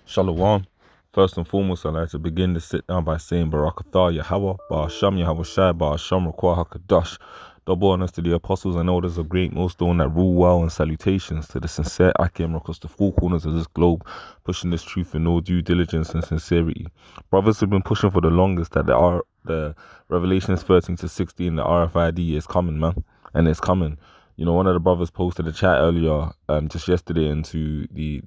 Shalom. First and foremost, I'd like to begin to sit down by saying Barakatah Yahweh, Ba'asham Yahweh Shai, Ba'asham Rakwa HaKadosh. Double honors to the apostles and elders of great millstone that rule well, and salutations to the sincere Akim across the four corners of this globe, pushing this truth in all due diligence and sincerity. Brothers have been pushing for the longest that the Revelations 13 to 16, the RFID is coming, man. And it's coming. You know, one of the brothers posted a chat earlier, just yesterday into the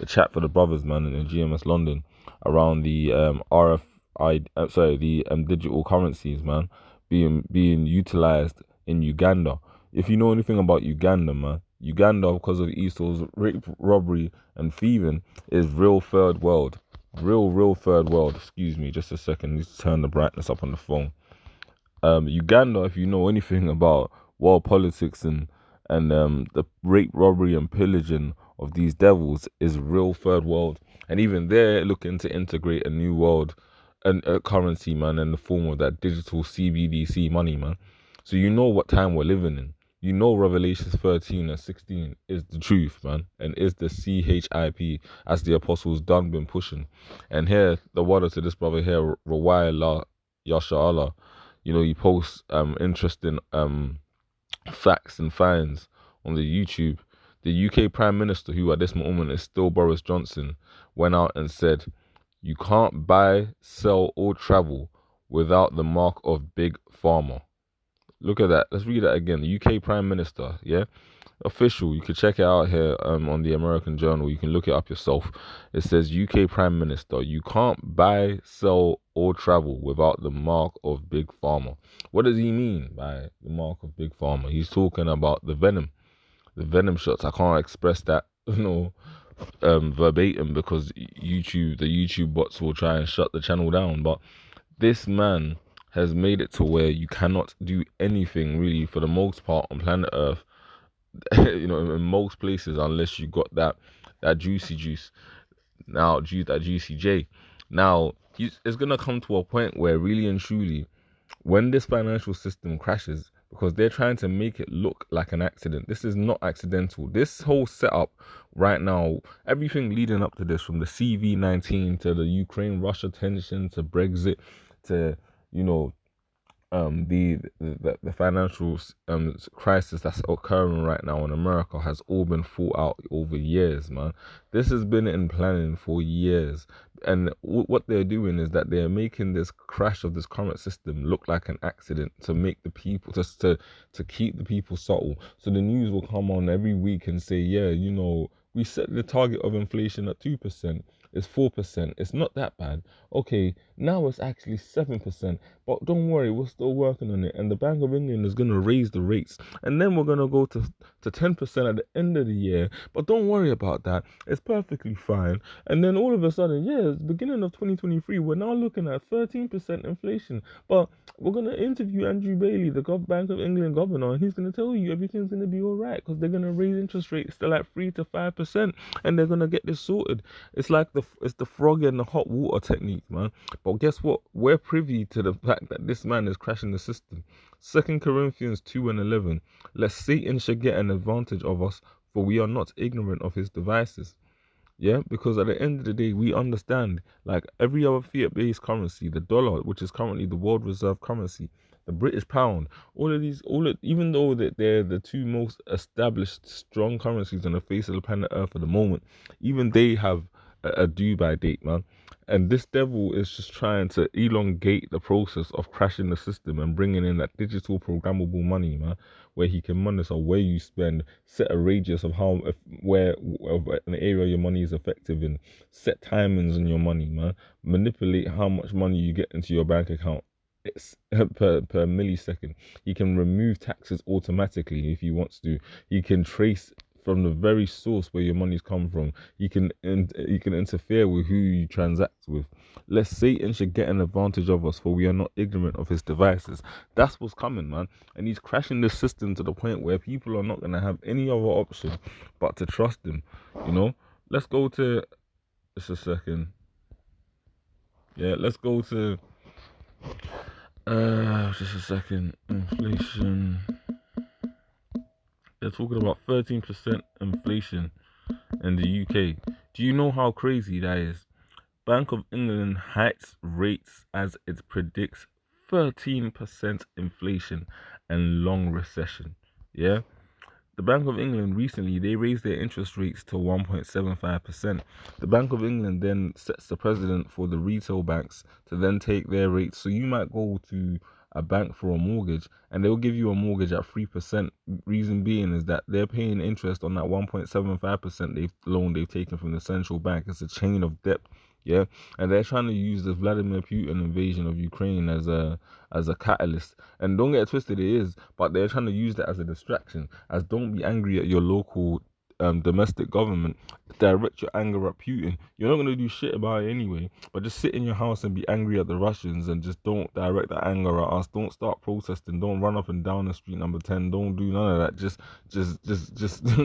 chat for the brothers, man, in GMS London around the digital currencies, man, being utilized in Uganda. If you know anything about Uganda, man, Uganda, because of Esau's rape, robbery, and thieving, is real third world. Real third world. Excuse me, just a second. Let's turn the brightness up on the phone. Uganda, if you know anything about world politics and the rape, robbery, and pillaging of these devils, is real third world. And even they're looking to integrate a new world and a currency, man, in the form of that digital CBDC money, man. So you know what time we're living in. You know Revelations 13 and 16 is the truth, man, and is the CHIP as the apostles done been pushing. And here, the water to this brother here, Rawai Yasha Allah, you know, he posts interesting facts and finds on the YouTube. The UK Prime Minister, who at this moment is still Boris Johnson, went out and said, "You can't buy, sell, or travel without the mark of Big Pharma." Look at that. Let's read that again. The UK Prime Minister, yeah, official. You can check it out here on the American Journal. You can look it up yourself. It says UK Prime Minister, "You can't buy, sell, or travel without the mark of Big Pharma." What does he mean by the mark of Big Pharma? He's talking about the venom shots. I can't express that, verbatim because the YouTube bots will try and shut the channel down. But this man has made it to where you cannot do anything really for the most part on planet Earth, you know, in most places, unless you got that juicy juice. Now, that juicy J. Now, it's gonna come to a point where really and truly, when this financial system crashes, because they're trying to make it look like an accident. This is not accidental. This whole setup right now, everything leading up to this, from the CV-19 to the Ukraine-Russia tension to Brexit to, you know, the financial crisis that's occurring right now in America has all been thought out over years, man. This has been in planning for years, and what they're doing is that they're making this crash of this current system look like an accident to make the people just to keep the people subtle. So the news will come on every week and say, yeah, you know, we set the target of inflation at 2%. It's 4%. It's not that bad. Okay, now it's actually 7%. But don't worry, we're still working on it. And the Bank of England is going to raise the rates. And then we're going to go to 10% at the end of the year. But don't worry about that. It's perfectly fine. And then all of a sudden, yeah, it's beginning of 2023. We're now looking at 13% inflation. But we're going to interview Andrew Bailey, the Bank of England governor, and he's going to tell you everything's going to be all right because they're going to raise interest rates still at 3 to 5%. And they're going to get this sorted. It's like it's the frog in the hot water technique, man. But guess what? We're privy to the fact that this man is crashing the system. 2 Corinthians 2 and 11. Lest Satan should get an advantage of us, for we are not ignorant of his devices. Yeah, because at the end of the day, we understand, like every other fiat-based currency, the dollar, which is currently the world reserve currency, the British pound, even though that they're the two most established strong currencies on the face of the planet Earth at the moment, even they have a due-by date, man. And this devil is just trying to elongate the process of crashing the system and bringing in that digital programmable money, man, where he can monitor where you spend, set a radius of where of an area your money is effective in, set timings on your money, man, manipulate how much money you get into your bank account. It's per millisecond. He can remove taxes automatically if he wants to. He can trace from the very source where your money's come from. He can interfere with who you transact with. Lest Satan should get an advantage of us, for we are not ignorant of his devices. That's what's coming, man. And he's crashing the system to the point where people are not going to have any other option but to trust him. You know, let's go to just a second. Yeah, let's go to just a second. Inflation. They're talking about 13% inflation in the UK. Do you know how crazy that is? Bank of England hikes rates as it predicts 13% inflation and long recession. Yeah. The Bank of England recently they raised their interest rates to 1.75%. The Bank of England then sets the precedent for the retail banks to then take their rates. So you might go to a bank for a mortgage and they'll give you a mortgage at 3%. Reason being is that they're paying interest on that 1.75% they've taken from the central bank. It's a chain of debt. Yeah, and they're trying to use the Vladimir Putin invasion of Ukraine as a catalyst. And don't get it twisted, it is, but they're trying to use that as a distraction. As don't be angry at your local domestic government. Direct your anger at Putin. You're not gonna do shit about it anyway. But just sit in your house and be angry at the Russians and just don't direct that anger at us. Don't start protesting. Don't run up and down the street number 10. Don't do none of that. Just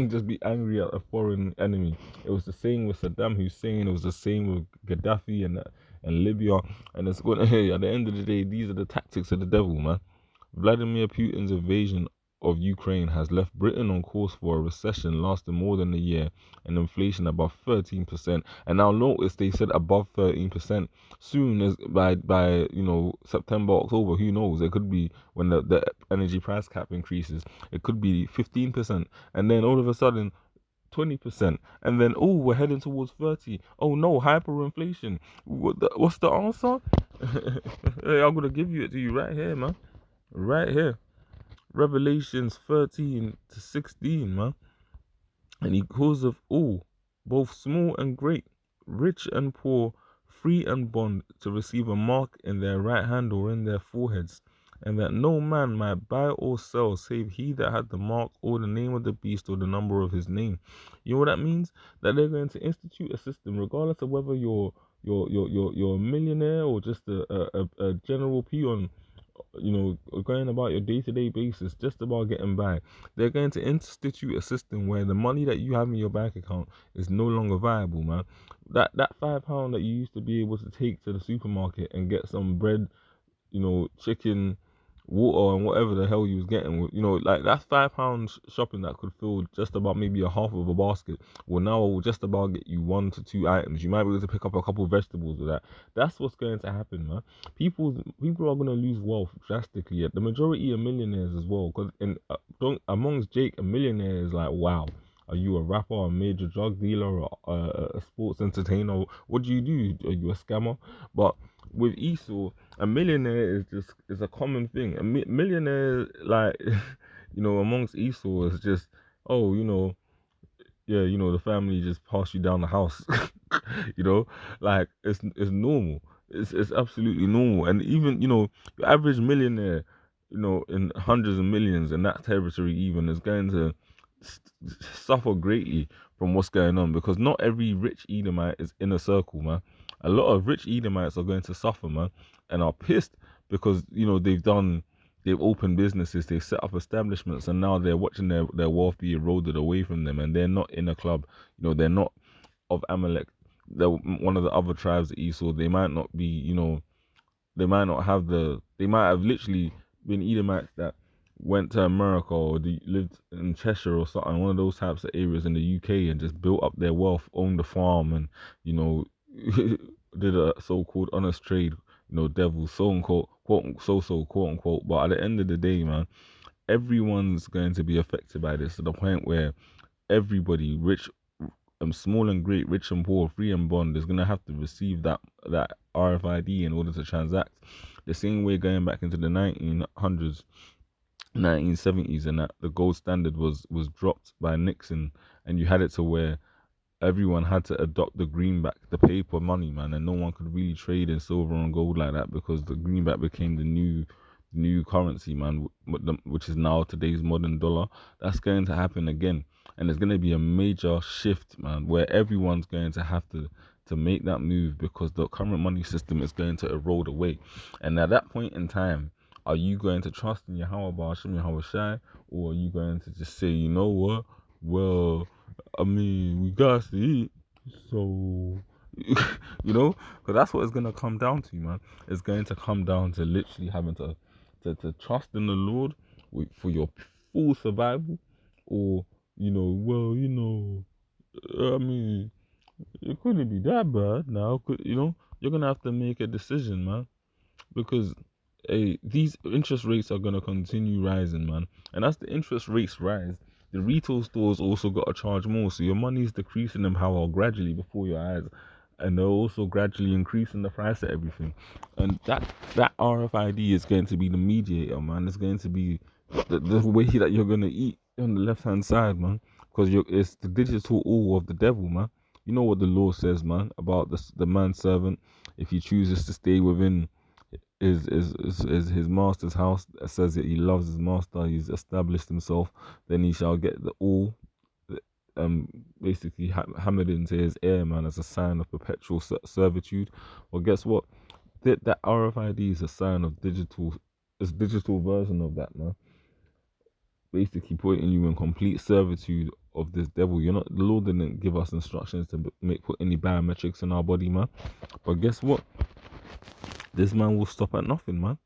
just be angry at a foreign enemy. It was the same with Saddam Hussein. It was the same with Gaddafi and Libya. And it's going to at the end of the day, these are the tactics of the devil, man. Vladimir Putin's invasion of Ukraine has left Britain on course for a recession lasting more than a year and inflation above 13%. And now notice they said above 13%. Soon as by September, October, who knows? It could be when the energy price cap increases, it could be 15%. And then all of a sudden 20%, and then oh, we're heading towards 30. Oh no, hyperinflation. What's the answer? Hey, I'm gonna give it to you right here, man. Right here. Revelations 13 to 16, man. And he calls of all, both small and great, rich and poor, free and bond, to receive a mark in their right hand or in their foreheads, and that no man might buy or sell save he that had the mark or the name of the beast or the number of his name. You know what that means? That they're going to institute a system, regardless of whether you're a millionaire or just a general peon, going about your day-to-day basis, just about getting by. They're going to institute a system where the money that you have in your bank account is no longer viable, man. That £5 that you used to be able to take to the supermarket and get some bread, chicken, water, and whatever the hell you was getting, like that's £5 shopping that could fill just about maybe a half of a basket. Well, now it will just about get you 1 to 2 items. You might be able to pick up a couple of vegetables with that. That's what's going to happen, man. People are going to lose wealth drastically. The majority are millionaires as well. Because amongst Jake, a millionaire is like, wow. Are you a rapper, a major drug dealer, or a sports entertainer? What do you do? Are you a scammer? But with Esau, a millionaire is a common thing. A millionaire, like, amongst Esau is just, oh, yeah, the family just pass you down the house. you know, like it's normal. It's absolutely normal. And even your average millionaire, in hundreds of millions in that territory, even is going to s- suffer greatly from what's going on, because not every rich Edomite is in a circle, man. A lot of rich Edomites are going to suffer, man, and are pissed because they've opened businesses, they've set up establishments, and now they're watching their wealth be eroded away from them, and they're not in a club. They're not of Amalek. They're one of the other tribes of Esau. They might not be, they might not have they might have literally been Edomites that went to America or they lived in Cheshire or something, one of those types of areas in the UK, and just built up their wealth, owned a farm, and did a so-called honest trade. Devil, so unquote, quote unquote. But at the end of the day, man, everyone's going to be affected by this to the point where everybody, rich, small and great, rich and poor, free and bond, is gonna have to receive that RFID in order to transact. The same way going back into the 1900s, 1970s, and that the gold standard was dropped by Nixon, and you had it to where everyone had to adopt the greenback, the paper money, man, and no one could really trade in silver and gold like that because the greenback became the new currency, man, which is now today's modern dollar. That's going to happen again, and there's going to be a major shift, man, where everyone's going to have to make that move because the current money system is going to erode away. And at that point in time, are you going to trust in Yahweh Ba'ashem Yahweh Shai, or are you going to just say, you know what, well, I mean, we got to eat, so because that's what it's gonna come down to, man. It's going to come down to literally having to trust in the Lord for your full survival, or I mean, It couldn't be that bad now. You're gonna have to make a decision, man, because these interest rates are gonna continue rising, man. And as the interest rates rise, the retail stores also gotta charge more, so your money's decreasing in power gradually before your eyes, and they're also gradually increasing the price of everything. And that RFID is going to be the mediator, man. It's going to be the way that you're gonna eat on the left hand side, man, because it's the digital all of the devil, man. You know what the law says, man, about the manservant. If he chooses to stay within his master's house, says that he loves his master, he's established himself, then he shall get the all, um, basically hammered into his ear, man, as a sign of perpetual servitude. Well, guess what? That RFID is a sign of digital, it's digital version of that, man. Basically putting you in complete servitude of this devil. You're not, the Lord didn't give us instructions to put any biometrics in our body, man. But guess what? This man will stop at nothing, man.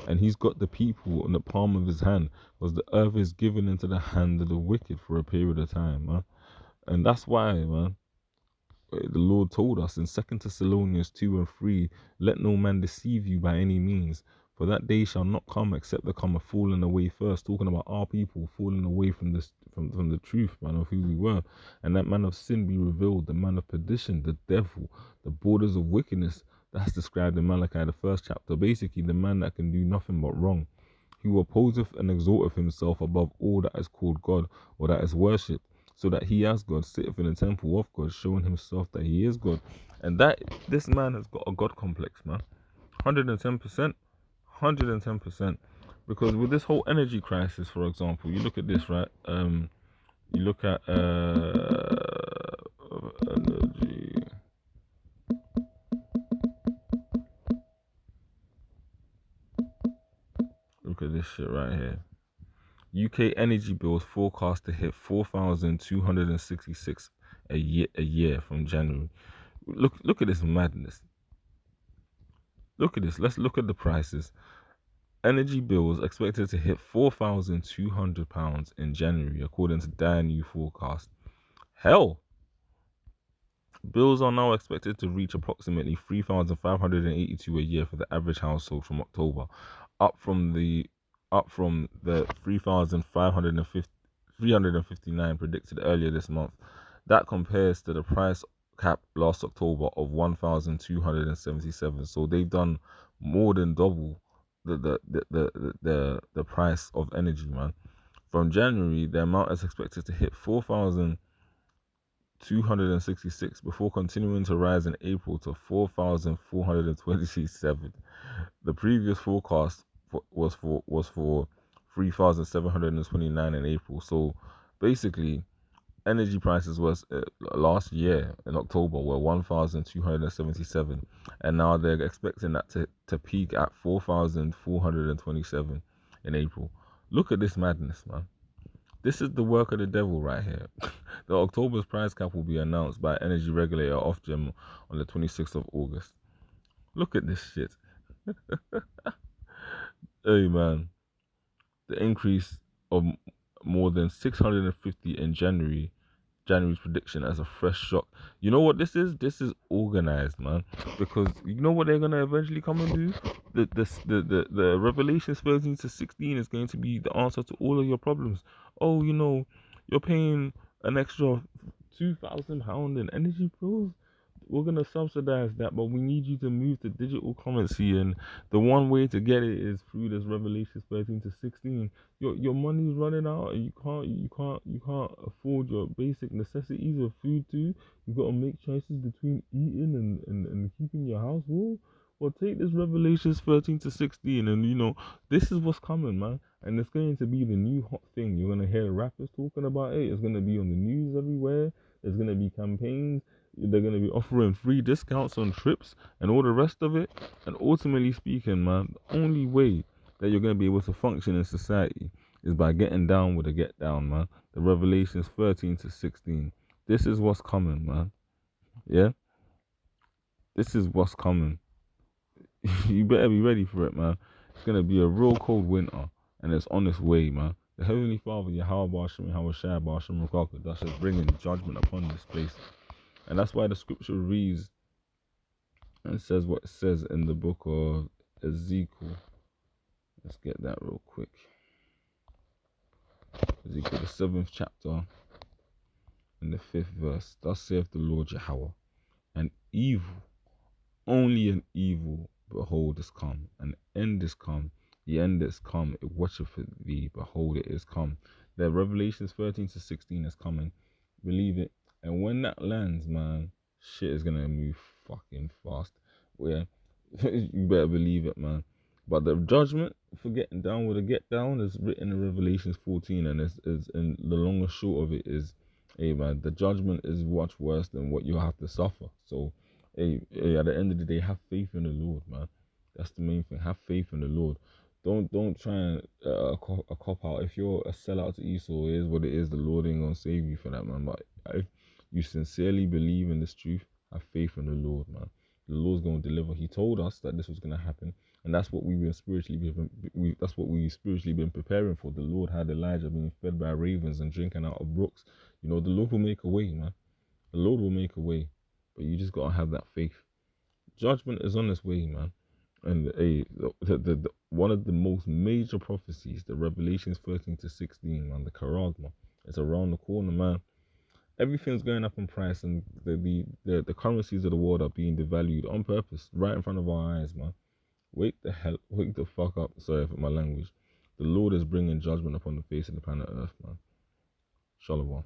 And he's got the people in the palm of his hand, because the earth is given into the hand of the wicked for a period of time, man. And that's why, man, the Lord told us in 2 Thessalonians 2 and 3, let no man deceive you by any means, for that day shall not come except there come a falling away first. Talking about our people falling away from this, from the truth, man, of who we were. And that man of sin be revealed, the man of perdition, the devil, the borders of wickedness. That's described in Malachi, the first chapter. Basically, the man that can do nothing but wrong, who opposeth and exalteth himself above all that is called God or that is worshipped, so that he as God sitteth in the temple of God, showing himself that he is God. And that this man has got a God complex, man. 110%. 110%. Because with this whole energy crisis, for example, you look at this, right? You look at energy. Look at this shit right here. UK energy bills forecast to hit 4,266 a year from January. Look at this madness. Look at this. Let's look at the prices. Energy bills expected to hit £4,200 in January, according to their new forecast. Hell, bills are now expected to reach approximately 3,582 a year for the average household from October, up from the 3,559 predicted earlier this month. That compares to the price cap last October of 1,277. So they've done more than double the price of energy, man. From January, the amount is expected to hit 4,266 before continuing to rise in April to 4,427. The previous forecast was for 3,729 in April. So basically, energy prices was last year in October were 1,277, and now they're expecting that to peak at 4,427 in April. Look at this madness, man. This is the work of the devil right here. The October's price cap will be announced by energy regulator Ofgem on the 26th of August. Look at this shit. Hey, man. The increase of more than 650 in January's prediction as a fresh shock. You know what this is? This is organized, man. Because you know what they're gonna eventually come and do? The Revelations 13 to 16 is going to be the answer to all of your problems. Oh, you're paying an extra £2,000 in energy bills. We're gonna subsidize that, but we need you to move to digital currency, and the one way to get it is through this Revelations 13 to 16. Your money's running out, and you can't afford your basic necessities of food too. You gotta make choices between eating and keeping your house warm. Well, take this Revelations 13 to 16, and this is what's coming, man. And it's going to be the new hot thing. You're gonna hear rappers talking about it. It's gonna be on the news everywhere. There's gonna be campaigns. They're going to be offering free discounts on trips and all the rest of it. And ultimately speaking, man, the only way that you're going to be able to function in society is by getting down with the get down, man. The Revelations 13 to 16. This is what's coming, man. Yeah? This is what's coming. You better be ready for it, man. It's going to be a real cold winter, and it's on its way, man. The Heavenly Father, Yahweh Bashem, Yahweh Shai Bashem, Rukaka, that's just bringing judgment upon this place. And that's why the scripture reads and says what it says in the book of Ezekiel. Let's get that real quick. Ezekiel, the 7th chapter, and the 5th verse. Thus saith the Lord Yahweh, an evil, only an evil, behold, is come. An end is come. The end is come. It watcheth for thee. Behold, it is come. The Revelations 13 to 16 is coming. Believe it. And when that lands, man, shit is gonna move fucking fast. Yeah, you better believe it, man. But the judgment for getting down with a get down is written in Revelations 14, and is and the long and short of it is, hey man, the judgment is much worse than what you have to suffer. So, hey, at the end of the day, have faith in the Lord, man. That's the main thing. Have faith in the Lord. Don't try and a cop out. If you're a sellout to Esau, it is what it is. The Lord ain't gonna save you for that, man. But if you sincerely believe in this truth, have faith in the Lord, man. The Lord's gonna deliver. He told us that this was gonna happen, and that's what we've been that's what we've spiritually been preparing for. The Lord had Elijah being fed by ravens and drinking out of brooks. You know, the Lord will make a way, man. The Lord will make a way, but you just gotta have that faith. Judgment is on its way, man. And one of the most major prophecies, the Revelations 13 to 16, man, the Charagma, it's around the corner, man. Everything's going up in price, and the currencies of the world are being devalued on purpose, right in front of our eyes, man. Wake the fuck up. Sorry for my language. The Lord is bringing judgment upon the face of the planet Earth, man. Shalom.